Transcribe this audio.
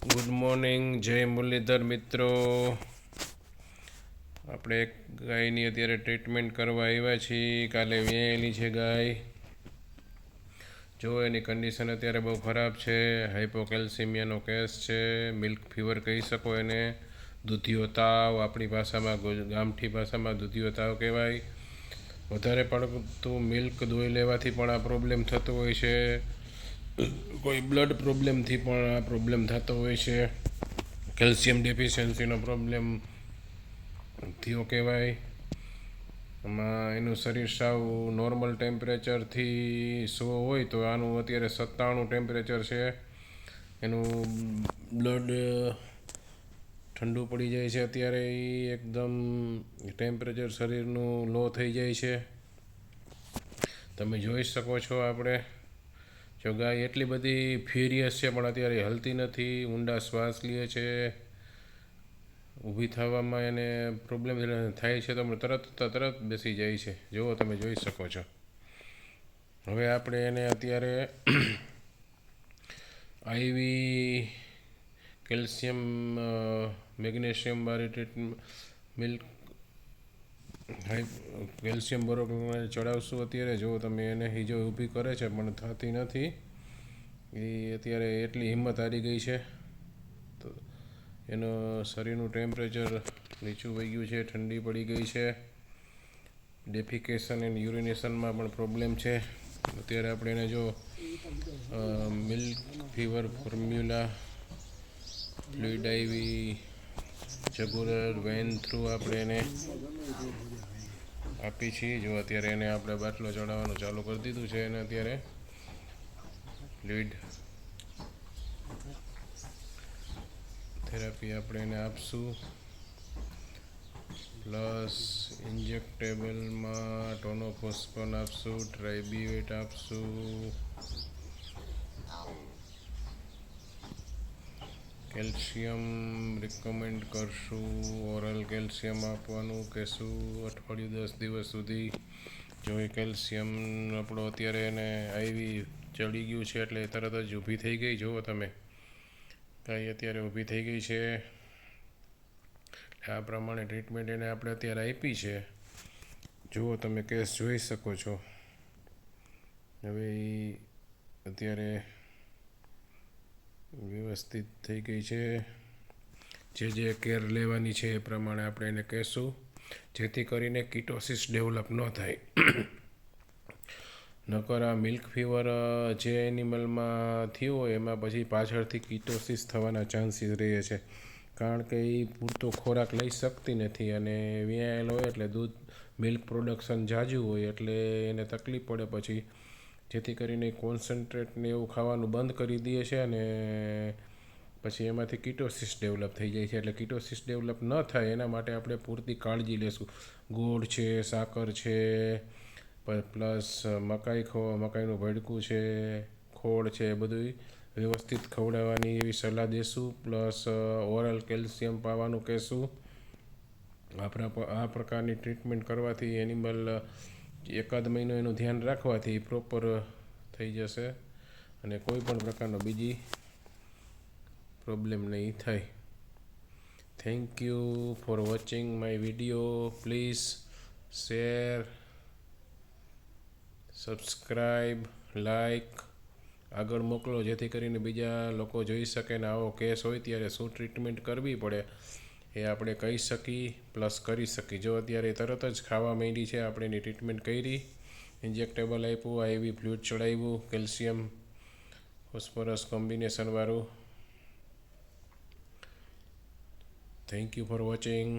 Good morning, જય મુરલીધર મિત્રો. આપણે એક ગાયની અત્યારે ટ્રીટમેન્ટ કરવા આવ્યા છીએ. કાલે વ્યાયેલી છે ગાય. જો એની કન્ડિશન અત્યારે બહુ ખરાબ છે. હાઇપોકેલ્સિમિયાનો કેસ છે. મિલ્ક ફીવર કહી શકો એને. દૂધિયો તાવ, આપણી ભાષામાં ગામઠી ભાષામાં દૂધિયો તાવ કહેવાય. વધારે પડતું મિલ્ક દોઈ લેવાથી પણ આ પ્રોબ્લેમ થતો હોય છે. કોઈ બ્લડ પ્રોબ્લેમથી પણ આ પ્રોબ્લેમ થતો હોય છે. કેલ્શિયમ ડેફિશિયન્સીનો પ્રોબ્લેમ થયો કહેવાય. આમાં એનું શરીર સાવ નોર્મલ ટેમ્પરેચરથી 100 હોય તો આનું અત્યારે 97 ટેમ્પરેચર છે. એનું બ્લડ ઠંડુ પડી જાય છે. અત્યારે એ એકદમ ટેમ્પરેચર શરીરનું લો થઈ જાય છે. તમે જોઈ શકો છો. આપણે જો ગાય એટલી બધી ફ્યુરિયસ છે પણ અત્યારે હલતી નથી. ઊંડા શ્વાસ લે છે. ઊભી થવામાં એને પ્રોબ્લેમ થાય છે તો તરત બેસી જાય છે. જુઓ, તમે જોઈ શકો છો. હવે આપણે એને અત્યારે આઈવી કેલ્શિયમ મેગ્નેશિયમ વાળી ટ્રીટમેન્ટ મિલ્ક કેલ્શિયમ બોરોક્લોરાઇડ ચડાવશું અત્યારે. જો તમે એને હીજો ઊભી કરે છે પણ થતી નથી. એ અત્યારે એટલી હિંમત હારી ગઈ છે તો એનો શરીરનું ટેમ્પરેચર નીચું વહી ગયું છે. ઠંડી પડી ગઈ છે. ડેફિકેશન એન્ડ યુરિનેશનમાં પણ પ્રોબ્લેમ છે. અત્યારે આપણે એને જો મિલ્ક ફીવર ફોર્મ્યુલા ફ્લુઇડ આઈવી જગુલર વેન થ્રુ આપણે એને આપી છીએ. જો અત્યારે એને આપણે બાટલો ચડાવવાનું ચાલુ કરી દીધું છે. એને અત્યારે ફ્લુઇડ થેરાપી આપણે એને આપશું. પ્લસ ઇન્જેક્ટેબલમાં ટોનોફોસ્ફોન આપશું, ટ્રાઇબીવેટ આપશું, કેલ્શિયમ રિકમેન્ડ કરશું. ઓરલ કેલ્શિયમ આપવાનું કહેશું અઠવાડિયું 10 દિવસ સુધી. જો એ કેલ્શિયમ આપણો અત્યારે એને આઈવી ચડી ગયું છે એટલે તરત જ ઊભી થઈ ગઈ. જુઓ તમે, ગાય અત્યારે ઊભી થઈ ગઈ છે. આ પ્રમાણે ટ્રીટમેન્ટ એને આપણે અત્યારે આપી છે. જુઓ, તમે કેસ જોઈ શકો છો. હવે એ અત્યારે વ્યવસ્થિત થઈ ગઈ છે. જે કેર લેવાની છે એ પ્રમાણે આપણે એને કહેશું, જેથી કરીને કીટોસિસ ડેવલપ ન થાય. નકર આ મિલ્ક ફીવર જે એનિમલમાં થયું હોય એમાં પછી પાછળથી કીટોસિસ થવાના ચાન્સીસ રહે છે. કારણ કે એ પૂરતો ખોરાક લઈ શકતી નથી અને વ્યાયેલ હોય એટલે દૂધ મિલ્ક પ્રોડક્શન ઝાઝું હોય એટલે એને તકલીફ પડે પછી, જેથી કરીને કોન્સન્ટ્રેટને એવું ખાવાનું બંધ કરી દે છે અને પછી એમાંથી કીટોસિસ ડેવલપ થઈ જાય છે. એટલે કીટોસિસ ડેવલપ ન થાય એના માટે આપણે પૂરતી કાળજી લેશું. ગોળ છે, સાકર છે, પ્લસ મકાઈનું ભડકું છે, ખોળ છે, એ બધું વ્યવસ્થિત ખવડાવવાની એવી સલાહ દેશું. પ્લસ ઓરલ કેલ્શિયમ પાવાનું કહેશું. આ પ્રકારની ટ્રીટમેન્ટ કરવાથી એનિમલ એકાદ મહિનો એનું ધ્યાન રાખવાથી પ્રોપર થઈ જશે અને કોઈ પણ પ્રકારનો બીજી પ્રોબ્લેમ નહીં થાય. Thank you for watching my video. Please share, subscribe, like આગળ મોકલો, જેથી કરીને બીજા લોકો જોઈ શકે ને આવો કેસ હોય ત્યારે શું ટ્રીટમેન્ટ કરવી પડે એ આપણે કહી શકીએ, પ્લસ કરી શકીએ. જો અત્યારે તરત જ ખાવા માંડી છે, આપણે એની ટ્રીટમેન્ટ કરી, ઇન્જેક્ટેબલ આપ્યું, આઈવી ફ્લુઇડ ચડાવ્યું, કેલ્શિયમ ફોસ્ફરસ કોમ્બિનેશનવાળું. Thank you for watching.